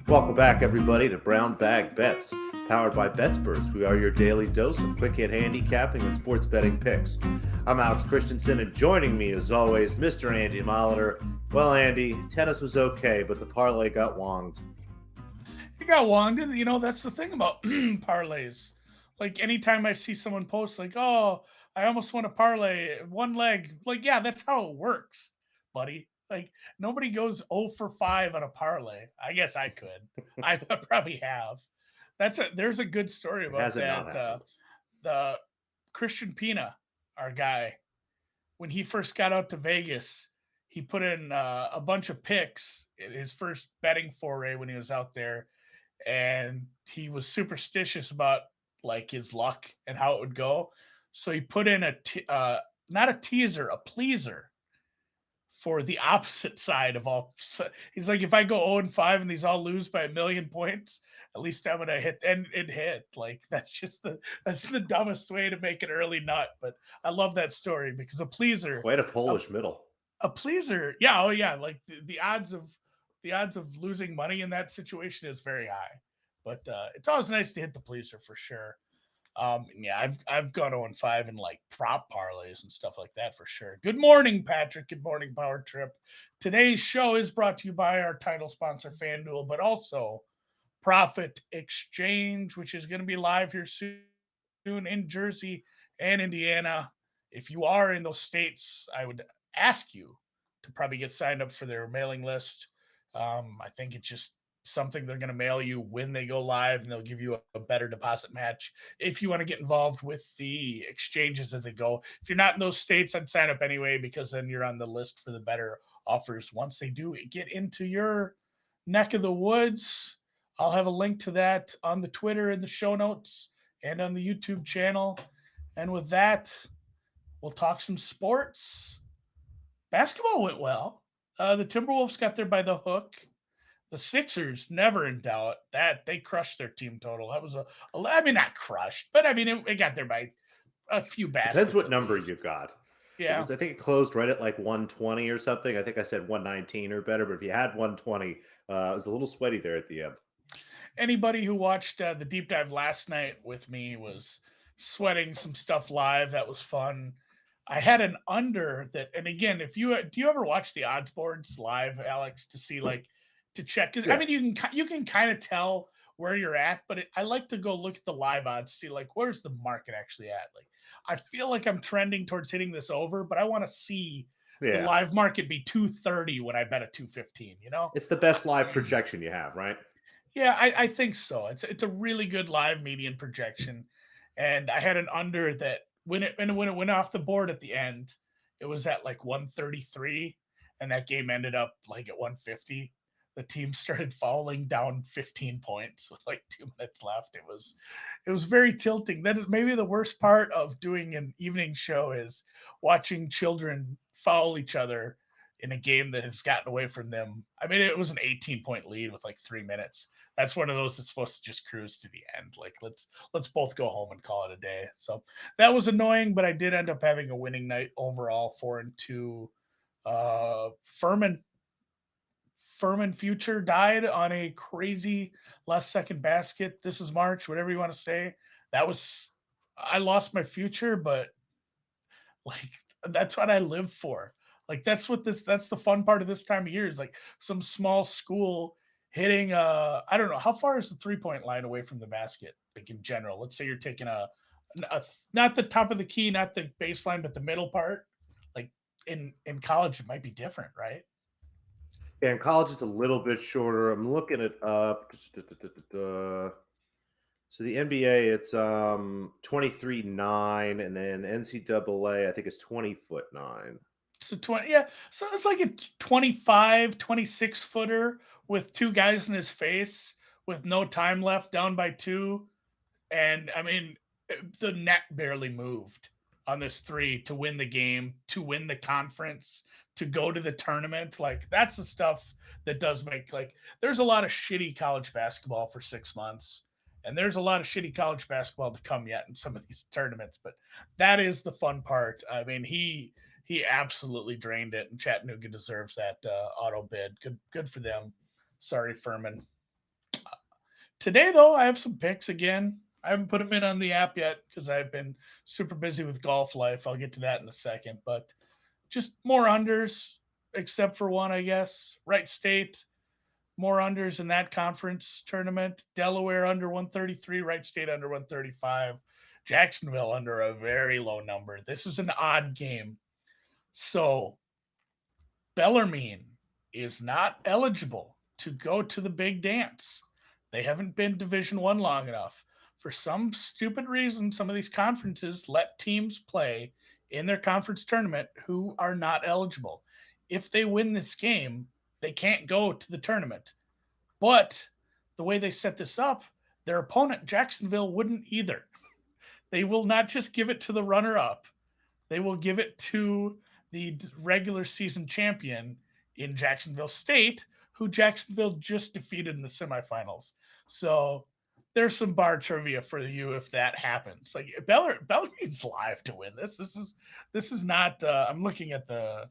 Welcome back, everybody, to Brown Bag Bets, powered by Betsperts. We are your daily dose of quick hit handicapping and sports betting picks. I'm Alex Christensen, and joining me, as always, Mr. Andy Molitor. Well, Andy, tennis was okay, but the parlay got wonged. It got wonged, and that's the thing about parlays. Like anytime I see someone post like, "Oh, I almost won a parlay, one leg," like, yeah, that's how it works, buddy. Like nobody goes 0 for 5 on a parlay. I guess I could. I probably have. There's a good story It about hasn't not that. happened. The Christian Pina, our guy, when he first got out to Vegas, he put in a bunch of picks in his first betting foray when he was out there, and he was superstitious about like his luck and how it would go. So he put in not a teaser, a pleaser for the opposite side of all. So he's like, if I go 0-5 and these all lose by a million points, at least I'm gonna hit, and it hit. Like that's the dumbest way to make an early nut. But I love that story because Quite a a Polish middle. a pleaser, yeah, oh yeah, like the odds of losing money in that situation is very high. But it's always nice to hit the pleaser for sure. Yeah, I've gone 0-5 in like prop parlays and stuff like that for sure. Good morning, Patrick. Good morning, Power Trip. Today's show is brought to you by our title sponsor, FanDuel, but also Profit Exchange, which is going to be live here soon in Jersey and Indiana. If you are in those states, I would ask you to probably get signed up for their mailing list. I think it's just something they're going to mail you when they go live, and they'll give you a better deposit match if you want to get involved with the exchanges as they go. If you're not in those states, I'd sign up anyway because then you're on the list for the better offers once they do get into your neck of the woods. I'll have a link to that on the Twitter in the show notes and on the YouTube channel. And with that, we'll talk some sports. Basketball went well. The Timberwolves got there by the hook. The Sixers never in doubt. That they crushed their team total. That was I mean, not crushed, but I mean it got there by a few Depends baskets what at number you least. got. Yeah. I think it closed right at like 120 or something. I think I said 119 or better, but if you had 120, it was a little sweaty there at the end. Anybody who watched the deep dive last night with me was sweating some stuff live. That was fun. I had an under that, and again, if you do you ever watch the odds boards live, Alex, to see like to check? Because I Yeah. mean, you can kind of tell where you're at, but I like to go look at the live odds, see like where's the market actually at. Like I feel like I'm trending towards hitting this over, but I want to see the Yeah. live market be 230 when I bet a 215. It's the best live projection you have, right? Yeah, I think so. It's a really good live median projection, and I had an under that when it went off the board at the end, it was at like 133, and that game ended up like at 150. The team started falling down 15 points with like 2 minutes left. It was very tilting. That is maybe the worst part of doing an evening show is watching children foul each other in a game that has gotten away from them. I mean, it was an 18-point lead with like 3 minutes. That's one of those that's supposed to just cruise to the end. Like let's both go home and call it a day. So that was annoying, but I did end up having a winning night overall, 4-2. Furman Future died on a crazy last second basket. This is March, whatever you want to say. That was I lost my future, but like that's what I live for. Like that's the fun part of this time of year is like some small school hitting I don't know, how far is the 3-point line away from the basket, like in general. Let's say you're taking a not the top of the key, not the baseline, but the middle part. Like in college it might be different, right? Yeah, in college it's a little bit shorter. I'm looking it up. So the NBA it's 23-9, and then NCAA I think it's 20 foot 9. So 20, yeah. So it's like a 25, 26 footer with two guys in his face with no time left, down by two. And I mean, the net barely moved on this three to win the game, to win the conference, to go to the tournament. Like that's the stuff that does make like there's a lot of shitty college basketball for 6 months. And there's a lot of shitty college basketball to come yet in some of these tournaments, but that is the fun part. I mean, he absolutely drained it, and Chattanooga deserves that auto bid. Good for them. Sorry, Furman. Today, though, I have some picks again. I haven't put them in on the app yet because I've been super busy with golf life. I'll get to that in a second. But just more unders, except for one, I guess. Wright State, more unders in that conference tournament. Delaware under 133, Wright State under 135, Jacksonville under a very low number. This is an odd game. So Bellarmine is not eligible to go to the big dance. They haven't been Division 1 long enough. For some stupid reason, some of these conferences let teams play in their conference tournament who are not eligible. If they win this game, they can't go to the tournament. But the way they set this up, their opponent, Jacksonville, wouldn't either. They will not just give it to the runner up, they will give it to the regular season champion in Jacksonville State, who Jacksonville just defeated in the semifinals. So there's some bar trivia for you if that happens. Like Bellarmine's live to win this. This is not. I'm looking at the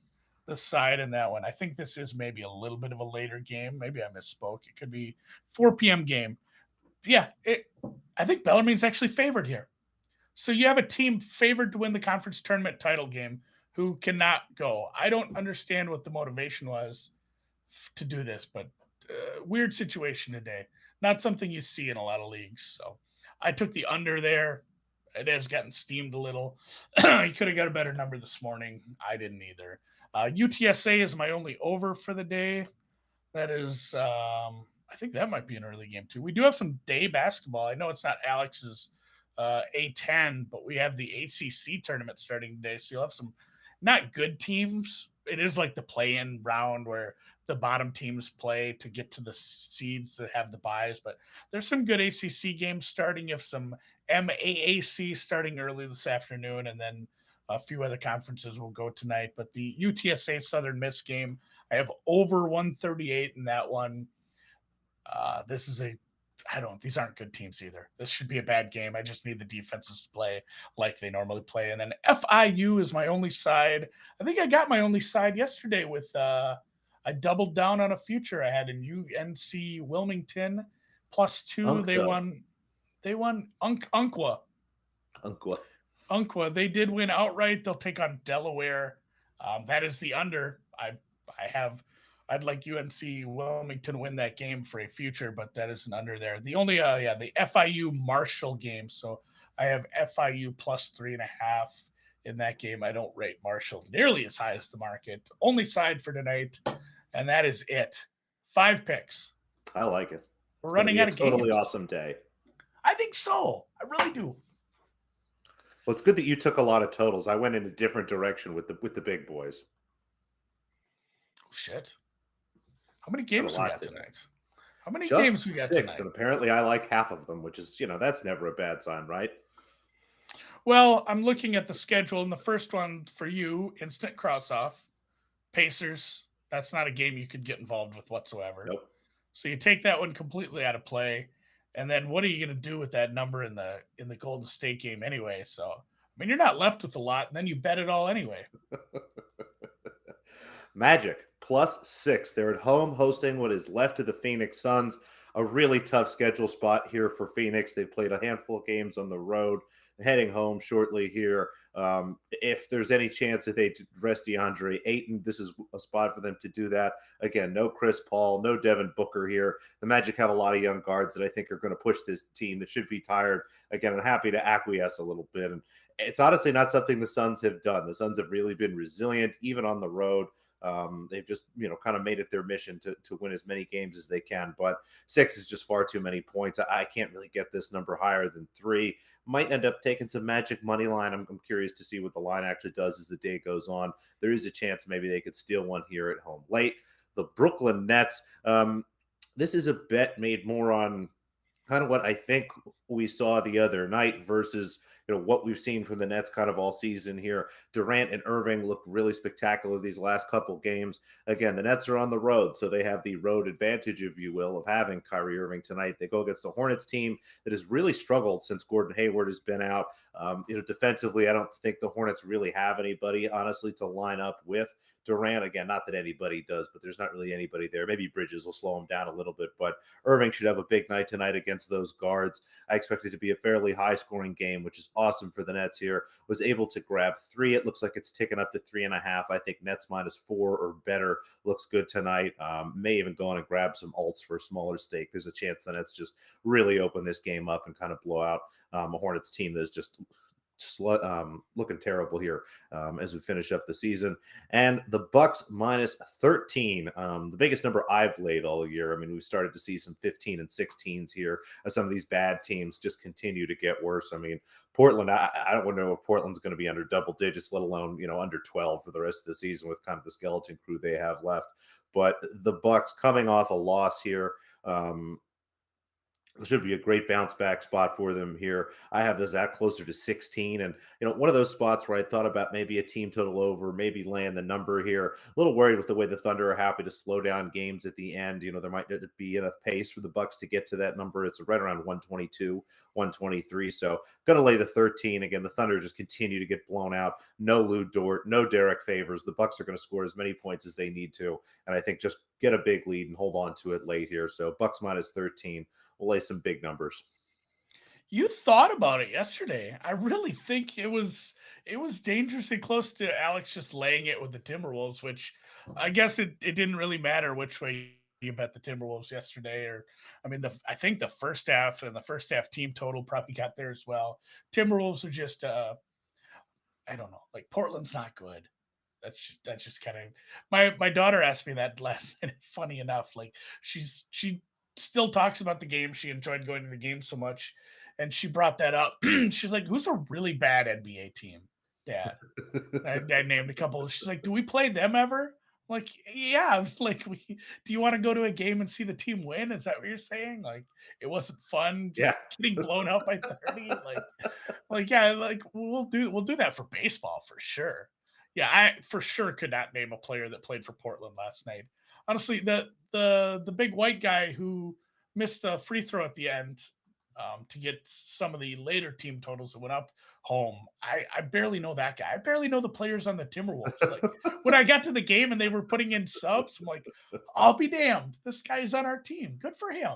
side in that one. I think this is maybe a little bit of a later game. Maybe I misspoke. It could be 4 p.m. game. Yeah, I think Bellarmine's actually favored here. So you have a team favored to win the conference tournament title game who cannot go. I don't understand what the motivation was to do this, but weird situation today. Not something you see in a lot of leagues. So I took the under there. It has gotten steamed a little. You could have got a better number this morning. I didn't either. UTSA is my only over for the day. That is, I think that might be an early game too. We do have some day basketball. I know it's not Alex's A10, but we have the ACC tournament starting today. So you'll have some not good teams. It is like the play-in round where the bottom teams play to get to the seeds that have the buys. But there's some good ACC games starting. You have some MAAC starting early this afternoon, and then a few other conferences will go tonight. But the UTSA Southern Miss game, I have over 138 in that one. This is I don't. These aren't good teams either. This should be a bad game. I just need the defenses to play like they normally play. And then FIU is my only side. I think I got my only side yesterday with. I doubled down on a future I had in UNC Wilmington +2. They Uncta. won. They won Uncwa. Unqua. Uncwa. They did win outright. They'll take on Delaware. That is the under. I have. I'd like UNC Wilmington win that game for a future, but that is an under there. The only the FIU Marshall game. So I have FIU +3.5 in that game. I don't rate Marshall nearly as high as the market. Only side for tonight, and that is it. 5 picks. I like it. We're It's going to running be a out of games. totally awesome day. I think so. I really do. Well, it's good that you took a lot of totals. I went in a different direction with the big boys. Oh, shit. How many games we got today. tonight? How many Just games we got 6, tonight? and apparently I like half of them, which is, that's never a bad sign, right? Well, I'm looking at the schedule, and the first one for you, instant cross-off, Pacers. That's not a game you could get involved with whatsoever. Nope. So you take that one completely out of play, and then what are you going to do with that number in the Golden State game anyway? So I mean, you're not left with a lot, and then you bet it all anyway. Magic +6. They're at home hosting what is left of the Phoenix Suns. A really tough schedule spot here for Phoenix. They've played a handful of games on the road, heading home shortly here. If there's any chance that they rest DeAndre Ayton, this is a spot for them to do that. Again, no Chris Paul, no Devin Booker here. The Magic have a lot of young guards that I think are going to push this team that should be tired. Again, I'm happy to acquiesce a little bit. And it's honestly not something the Suns have done. The Suns have really been resilient, even on the road. They've just, kind of made it their mission to win as many games as they can. But 6 is just far too many points. I can't really get this number higher than 3. Might end up taking some Magic money line. I'm curious to see what the line actually does as the day goes on. There is a chance maybe they could steal one here at home late. The Brooklyn Nets. This is a bet made more on kind of what I think we saw the other night versus what we've seen from the Nets kind of all season here. Durant and Irving look really spectacular these last couple games. Again, the Nets are on the road, so they have the road advantage, if you will, of having Kyrie Irving tonight. They go against the Hornets team that has really struggled since Gordon Hayward has been out. Defensively, I don't think the Hornets really have anybody, honestly, to line up with Durant. Again, not that anybody does, but there's not really anybody there. Maybe Bridges will slow him down a little bit, but Irving should have a big night tonight against those guards. I expect it to be a fairly high-scoring game, which is awesome for the Nets here. Was able to grab 3. It looks like it's ticking up to 3.5. I think Nets -4 or better looks good tonight. May even go on and grab some alts for a smaller stake. There's a chance the Nets just really open this game up and kind of blow out a Hornets team that's just looking terrible here as we finish up the season. And the Bucks -13, the biggest number I've laid all year. I mean, we've started to see some 15 and 16s here as some of these bad teams just continue to get worse. I mean, Portland, I don't know if Portland's going to be under double digits, let alone under 12 for the rest of the season with kind of the skeleton crew they have left. But the Bucks coming off a loss here. It should be a great bounce back spot for them here. I have this at closer to 16. And, one of those spots where I thought about maybe a team total over, maybe land the number here. A little worried with the way the Thunder are happy to slow down games at the end. There might not be enough pace for the Bucks to get to that number. It's right around 122, 123. So going to lay the 13. Again, the Thunder just continue to get blown out. No Lou Dort, no Derek Favors. The Bucks are going to score as many points as they need to. And I think just get a big lead and hold on to it late here. So Bucks -13. We'll lay some big numbers. You thought about it yesterday. I really think it was dangerously close to Alex just laying it with the Timberwolves, which I guess it didn't really matter which way you bet the Timberwolves yesterday. Or I mean, I think the first half and the first half team total probably got there as well. Timberwolves are just I don't know, like Portland's not good. That's just kind of my daughter asked me that last night. Funny enough, like she still talks about the game. She enjoyed going to the game so much, and she brought that up. She's like, "Who's a really bad NBA team, Dad?" I named a couple. She's like, "Do we play them ever?" I'm like, yeah. Like, do you want to go to a game and see the team win? Is that what you're saying? Like, it wasn't fun just Yeah. getting blown out by 30. Like yeah, like we'll do that for baseball for sure. Yeah, I for sure could not name a player that played for Portland last night. Honestly, the big white guy who missed the free throw at the end to get some of the later team totals that went up home. I barely know that guy. I barely know the players on the Timberwolves. Like when I got to the game and they were putting in subs, I'm like, I'll be damned. This guy's on our team. Good for him.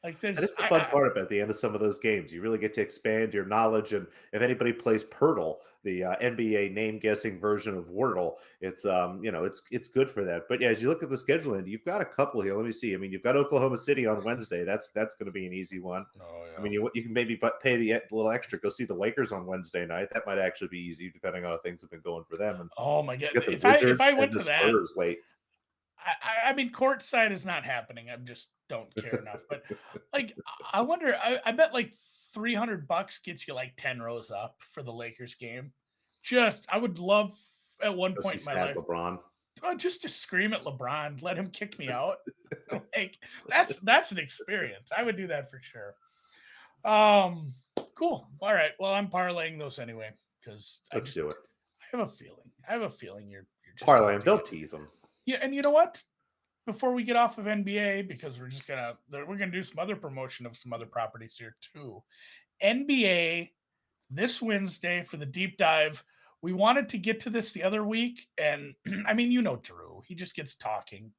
Like And there's it's the fun part about the end of some of those games. You really get to expand your knowledge. And if anybody plays Purtle, the NBA name guessing version of Wordle, it's good for that. But yeah, as you look at the schedule, and you've got a couple here. Let me see. I mean, you've got Oklahoma City on Wednesday. That's going to be an easy one. oh I yeah. mean, you can maybe pay the little extra, go see the Lakers on Wednesday night. That might actually be easy, depending on how things have been going for them. And Oh my god. you got the If Wizards I and went the to that, Spurs late. I mean, courtside is not happening. I just don't care enough. But like, I wonder. I bet like $300 gets you like 10 rows up for the Lakers game. Just, I would love at one Go see point in my Sad life LeBron. just to scream at LeBron, let him kick me out. Like that's an experience. I would do that for sure. Um, cool. All right. Well, I'm parlaying those anyway because Let's do it. I have a feeling. I have a feeling you're just Parlay about him. to Don't get. tease him. Yeah, and you know what? Before we get off of NBA, because we're gonna do some other promotion of some other properties here too. NBA this Wednesday for the deep dive. We wanted to get to this the other week, and I mean, Drew, he just gets talking,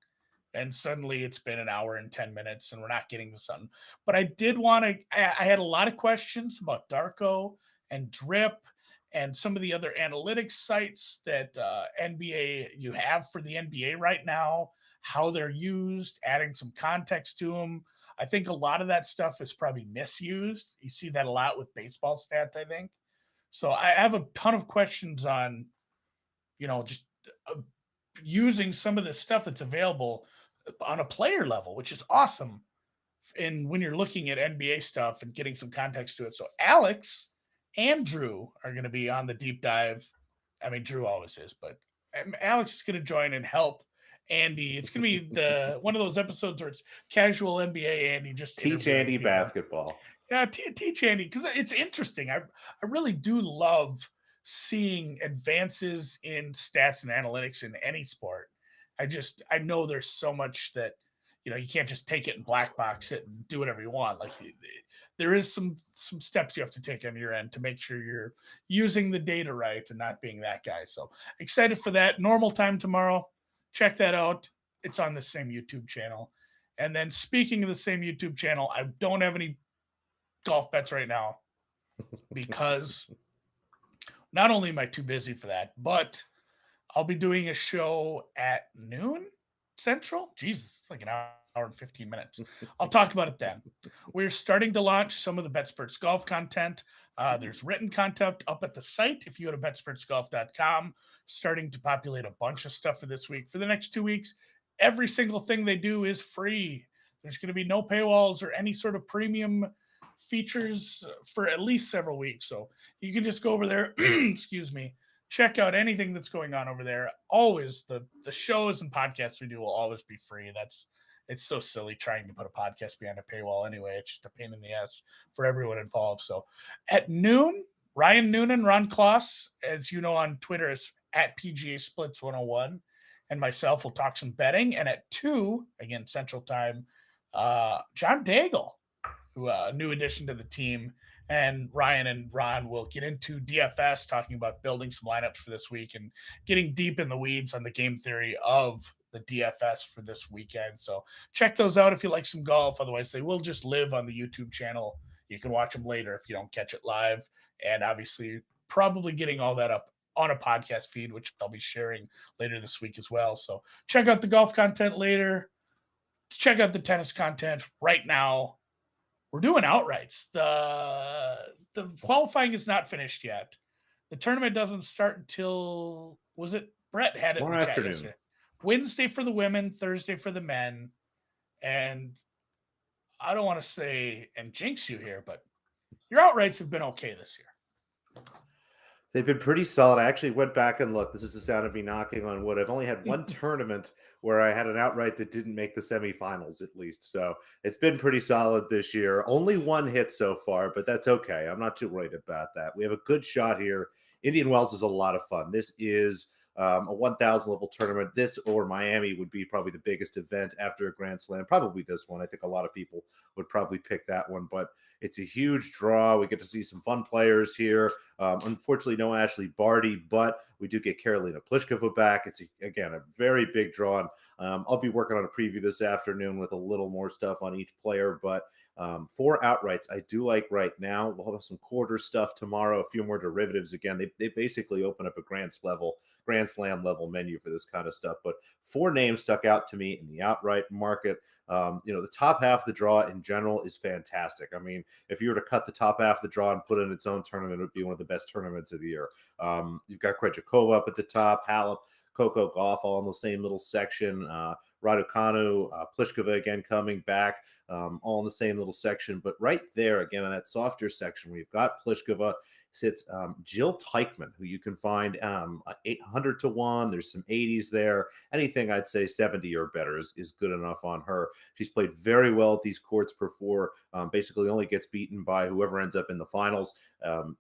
and suddenly it's been an hour and 10 minutes, and we're not getting to something. But I did want to. I had a lot of questions about Darko and Drip and some of the other analytics sites that NBA you have for the NBA right now, how they're used, adding some context to them. I think a lot of that stuff is probably misused. You see that a lot with baseball stats, I think. So I have a ton of questions on, just uh, using some of the stuff that's available on a player level, which is awesome. And when you're looking at NBA stuff and getting some context to it. So Alex and Drew are going to be on the deep dive. I mean, Drew always is, but Alex is going to join and help Andy. It's going to be the one of those episodes where it's casual NBA Andy just Teach interviewing Andy people. basketball. Yeah, teach Andy because it's interesting. I really do love seeing advances in stats and analytics in any sport. I know there's so much that you can't just take it and black box it and do whatever you want. Like there is some steps you have to take on your end to make sure you're using the data right and not being that guy. So excited for that. Normal time tomorrow. Check that out. It's on the same YouTube channel. And then speaking of the same YouTube channel, I don't have any golf bets right now because not only am I too busy for that, but I'll be doing a show at noon Central. Jesus, it's like an hour and 15 minutes. I'll talk about it then. We're starting to launch some of the Betsperts Golf content. There's written content up at the site if you go to betspertsgolf.com, starting to populate a bunch of stuff for this week. For the next 2 weeks, every single thing they do is free. There's going to be no paywalls or any sort of premium features for at least several weeks. So you can just go over there, excuse me, check out anything that's going on over there. Always the shows and podcasts we do will always be free. It's so silly trying to put a podcast behind a paywall anyway. It's just a pain in the ass for everyone involved. So at noon, Ryan Noonan, Ron Kloss, as you know on Twitter, is at PGA Splits 101, and myself will talk some betting. And at 2, again, Central Time, John Daigle, who a new addition to the team, and Ryan and Ron will get into DFS, talking about building some lineups for this week and getting deep in the weeds on the game theory of the DFS for this weekend. So check those out if you like some golf. Otherwise, they will just live on the YouTube channel. You can watch them later if you don't catch it live. And obviously, probably getting all that up on a podcast feed, which I'll be sharing later this week as well. So check out the golf content later. Check out the tennis content right now. We're doing outrights. The qualifying is not finished yet. The tournament doesn't start until, was it Brett had it in Tomorrow the chat afternoon. yesterday? Wednesday for the women, Thursday for the men. And I don't want to say and jinx you here, but your outrights have been okay this year. They've been pretty solid. I actually went back and looked. This is the sound of me knocking on wood. I've only had one tournament where I had an outright that didn't make the semifinals, at least. So it's been pretty solid this year. Only one hit so far, but that's okay. I'm not too worried about that. We have a good shot here. Indian Wells is a lot of fun. This is a 1,000 level tournament. This or Miami would be probably the biggest event after a Grand Slam. Probably this one. I think a lot of people would probably pick that one, but it's a huge draw. We get to see some fun players here. Unfortunately, no Ashley Barty, but we do get Karolina Pliskova back. It's, again, a very big draw. And, I'll be working on a preview this afternoon with a little more stuff on each player, but 4 outrights I do like right now. We'll have some quarter stuff tomorrow, a few more derivatives. Again, they basically open up a Grand Slam level menu for this kind of stuff. But 4 names stuck out to me in the outright market. The top half of the draw in general is fantastic. I mean, if you were to cut the top half of the draw and put it in its own tournament, it would be one of the best tournaments of the year. You've got Krejcikova up at the top, Halep, Coco Golf all in the same little section. Raducanu, Pliskova again coming back, all in the same little section. But right there, again, in that softer section, we've got Pliskova, sits Jill Teichmann, who you can find 800 to 1. There's some 80s there. Anything I'd say 70 or better is good enough on her. She's played very well at these courts before. Basically only gets beaten by whoever ends up in the finals.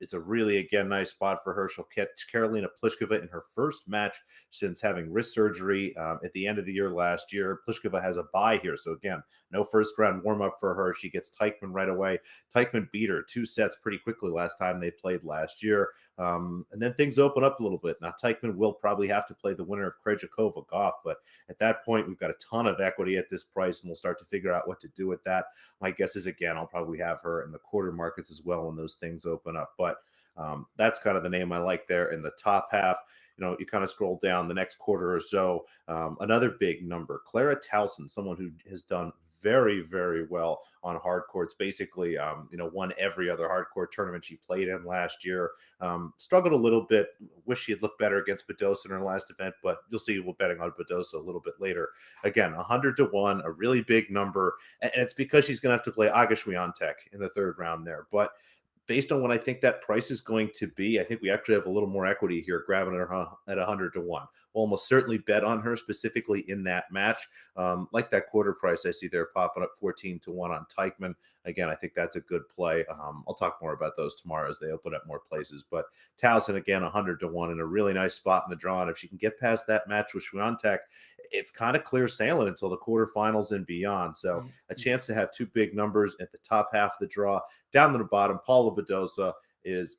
It's a really, again, nice spot for her. She'll catch Karolina Pliskova in her first match since having wrist surgery at the end of the year last year. Pliskova has a bye here. So again, no first round warm up for her. She gets Teichmann right away. Teichmann beat her 2 sets pretty quickly last time they played last year. And then things open up a little bit. Now, Teichmann will probably have to play the winner of Krejcikova Golf, but at that point, we've got a ton of equity at this price, and we'll start to figure out what to do with that. My guess is, again, I'll probably have her in the quarter markets as well when those things open up. But that's kind of the name I like there in the top half. You kind of scroll down the next quarter or so. Another big number, Clara Towson, someone who has done very, very well on hard courts. Basically, won every other hard court tournament she played in last year. Struggled a little bit. Wish she had looked better against Badosa in her last event, but you'll see we're betting on Badosa a little bit later. Again, 100 to 1, a really big number, and it's because she's going to have to play Aga Swiatek in the third round there. But based on what I think that price is going to be, I think we actually have a little more equity here, grabbing her at 100 to 1. We'll almost certainly bet on her specifically in that match. Like that quarter price I see there popping up 14 to 1 on Teichmann. Again, I think that's a good play. I'll talk more about those tomorrow as they open up more places. But Towson, again, 100 to 1 in a really nice spot in the draw. And if she can get past that match with Swiatek, it's kind of clear sailing until the quarterfinals and beyond. So a chance to have two big numbers at the top half of the draw. Down to the bottom, Paula Badosa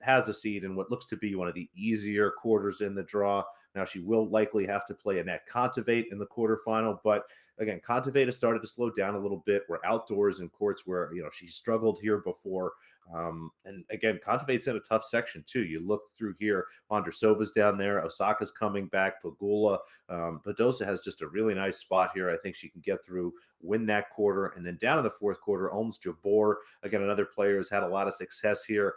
has a seed in what looks to be one of the easier quarters in the draw. Now she will likely have to play Annette Kontaveit in the quarterfinal, but again, Kontaveit has started to slow down a little bit. We're outdoors in courts where she struggled here before. And again, Kontaveit's in a tough section too. You look through here, Vondrasova's down there, Osaka's coming back, Pegula. Badosa has just a really nice spot here. I think she can get through, win that quarter, and then down in the fourth quarter, Ohms Jabeur, again, another player has had a lot of success here,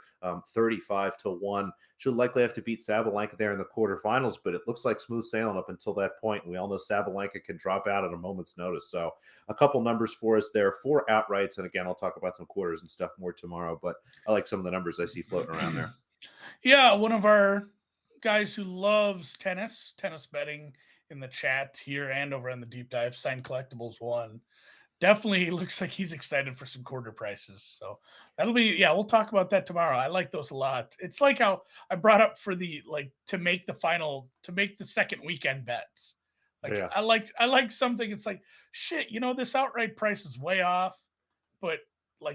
35 to 1. She'll likely have to beat Sabalenka there in the quarterfinals, but it looks like smooth sailing up until that point. And we all know Sabalenka can drop out at a moment's notice. So a couple numbers for us there, 4 outrights. And again, I'll talk about some quarters and stuff more tomorrow, but I like some of the numbers I see floating around there. Yeah, one of our guys who loves tennis betting in the chat here and over on the deep dive, Sign Collectibles one. Definitely looks like he's excited for some quarter prices. So that'll be, we'll talk about that tomorrow. I like those a lot. It's like how I brought up for the to make the second weekend bets. I like something. It's like, shit, this outright price is way off, but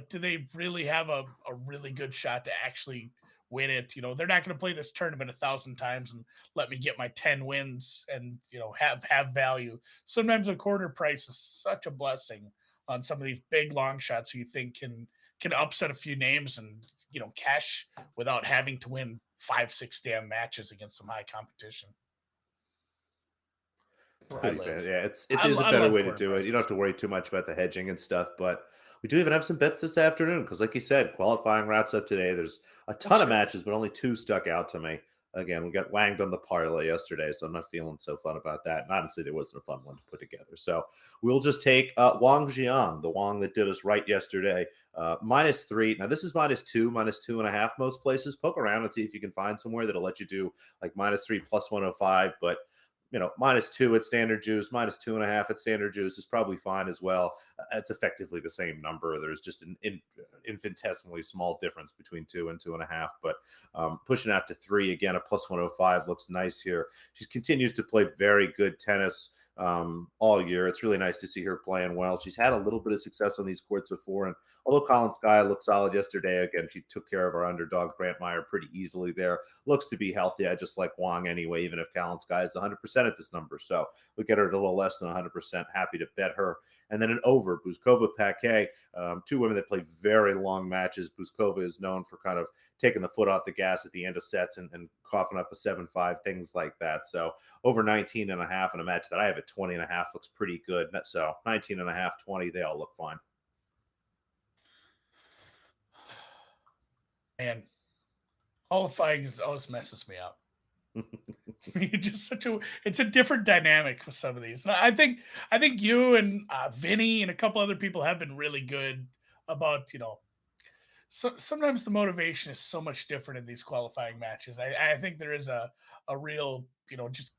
do they really have a really good shot to actually win it? They're not going to play this tournament 1,000 times and let me get my 10 wins and have value. Sometimes a quarter price is such a blessing on some of these big long shots who you think can upset a few names and cash without having to win 5-6 damn matches against some high competition. Pretty fair. Yeah, it is a better way to do it. You don't have to worry too much about the hedging and stuff, but we do even have some bets this afternoon because, like you said, qualifying wraps up today. There's a ton of matches, but only 2 stuck out to me. Again, we got wanged on the parlay yesterday, so I'm not feeling so fun about that. And honestly, there wasn't a fun one to put together. So we'll just take Wang Jian, the Wang that did us right yesterday, -3. Now, this is -2, -2.5 most places. Poke around and see if you can find somewhere that'll let you do like -3 plus 105, but -2 at standard juice, -2.5 at standard juice is probably fine as well. It's effectively the same number. There's just an infinitesimally small difference between 2 and 2.5, but pushing out to 3 again, a plus 105 looks nice here. She continues to play very good tennis all year. It's really nice to see her playing well. She's had a little bit of success on these courts before, and although Colin Skye looked solid yesterday, again, she took care of our underdog Brandt Meyer pretty easily there. Looks to be healthy. I just like Wang anyway, even if Colin Skye is 100% at this number. So we get her at a little less than 100%. Happy to bet her. And then an over, Buzkova Paquet, 2 women that play very long matches. Buzkova is known for kind of taking the foot off the gas at the end of sets and coughing up a 7-5, things like that. So over 19.5 in a match that I have at 20.5 looks pretty good. So 19.5, 20, they all look fine. Man, qualifying always messes me up. It's a different dynamic for some of these. And I think you and Vinny and a couple other people have been really good about, so sometimes the motivation is so much different in these qualifying matches. I think there is a real, just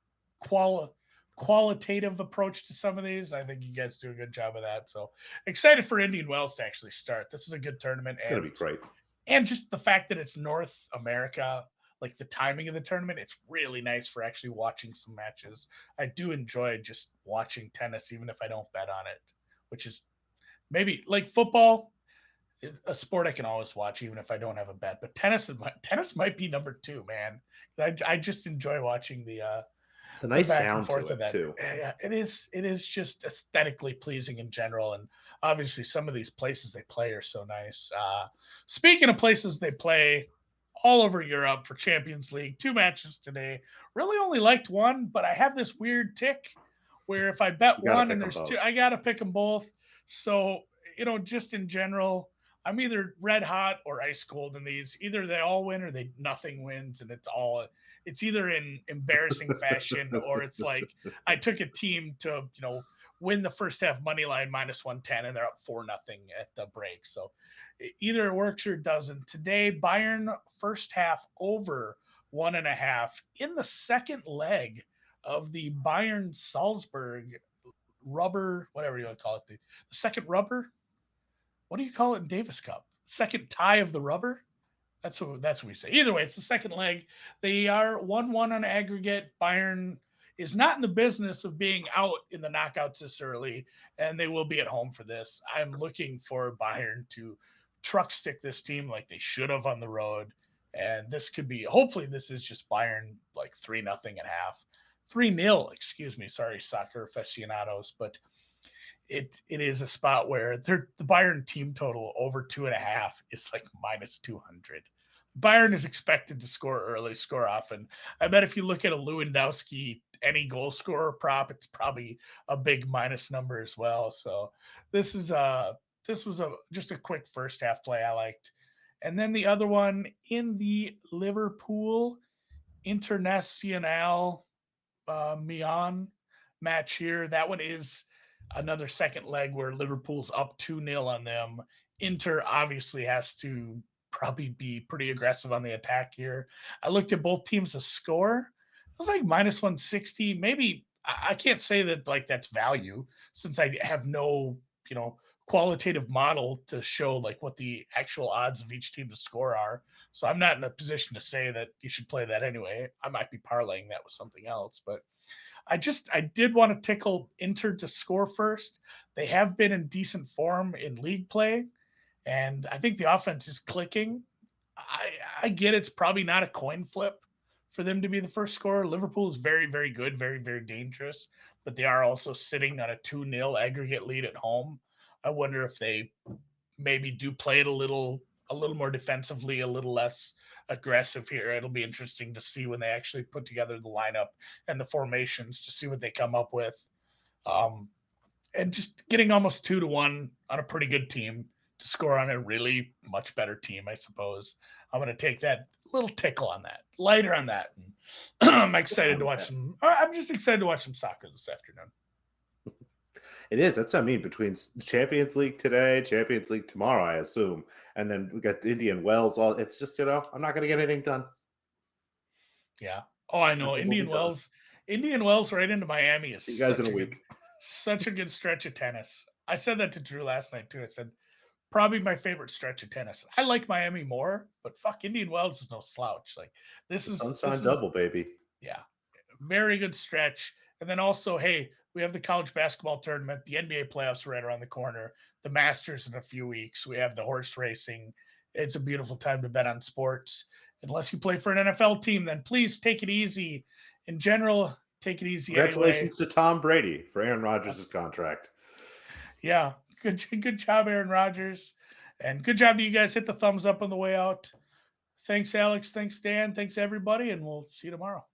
qualitative approach to some of these. I think you guys do a good job of that. So excited for Indian Wells to actually start. This is a good tournament. It's going to be great. And just the fact that it's North America, like the timing of the tournament, it's really nice for actually watching some matches. I do enjoy just watching tennis, even if I don't bet on it, which is maybe like football, a sport I can always watch, even if I don't have a bet. But tennis might be number 2, man. I just enjoy watching the it's a nice back sound and forth to of it that. too. Yeah, it is just aesthetically pleasing in general, and obviously some of these places they play are so nice. Speaking of places they play, all over Europe for Champions League, 2 matches today. Really only liked one, but I have this weird tick where if I bet one and there's 2, I gotta pick them both. So just in general, I'm either red hot or ice cold in these. Either they all win or nothing wins, and it's either in embarrassing fashion or it's like I took a team to win the first half money line -110 and they're up 4-0 at the break. So Either it works or it doesn't. Today, Bayern first half over 1.5 in the second leg of the Bayern Salzburg rubber, whatever you want to call it, the second rubber. What do you call it in Davis Cup? Second tie of the rubber. That's what we say. Either way, it's the second leg. They are 1-1 on aggregate. Bayern is not in the business of being out in the knockouts this early, and they will be at home for this. I'm looking for Bayern to truck stick this team like they should have on the road. And this could be, hopefully, this is just Bayern like 3-0 at half. 3-0, excuse me. Sorry, soccer aficionados. But it is a spot where the Bayern team total over 2.5 is like -200. Bayern is expected to score early, score often. I bet if you look at a Lewandowski any goal scorer prop, it's probably a big minus number as well. So this is this was a just a quick first half play I liked. And then the other one in the Liverpool Internacional Milan match here. That one is another second leg where Liverpool's up 2-0 on them. Inter obviously has to probably be pretty aggressive on the attack here. I looked at both teams to score. It was like -160. Maybe I can't say that like that's value since I have no, qualitative model to show like what the actual odds of each team to score are. So I'm not in a position to say that you should play that anyway. I might be parlaying that with something else, but I did want to tickle Inter to score first. They have been in decent form in league play, and I think the offense is clicking. I get it's probably not a coin flip for them to be the first scorer. Liverpool is very, very good, very, very dangerous, but they are also sitting on a 2-0 aggregate lead at home. I wonder if they maybe do play it a little more defensively, a little less aggressive here. It'll be interesting to see when they actually put together the lineup and the formations to see what they come up with. Um, and just getting almost 2-1 on a pretty good team to score on a really much better team, I suppose. I'm going to take that little tickle on that, lighter on that. And I'm excited to watch some. I'm just excited to watch some soccer this afternoon. It is. That's what I mean. Between Champions League today, Champions League tomorrow, I assume, and then we got Indian Wells. All it's just I'm not going to get anything done. Yeah. Oh, I know. Nothing will be done. Indian Wells right into Miami is See you guys in a week. such a good stretch of tennis. I said that to Drew last night too. I said probably my favorite stretch of tennis. I like Miami more, but fuck, Indian Wells is no slouch. Like this The is Sunshine this is Double, baby. yeah, very good stretch. And then also, hey, we have the college basketball tournament, the NBA playoffs right around the corner, the Masters in a few weeks. We have the horse racing. It's a beautiful time to bet on sports. Unless you play for an NFL team, then please take it easy. In general, take it easy anyway. Congratulations to Tom Brady for Aaron Rodgers' contract. Yeah, good job, Aaron Rodgers, and good job to you guys. Hit the thumbs up on the way out. Thanks, Alex. Thanks, Dan. Thanks, everybody, and we'll see you tomorrow.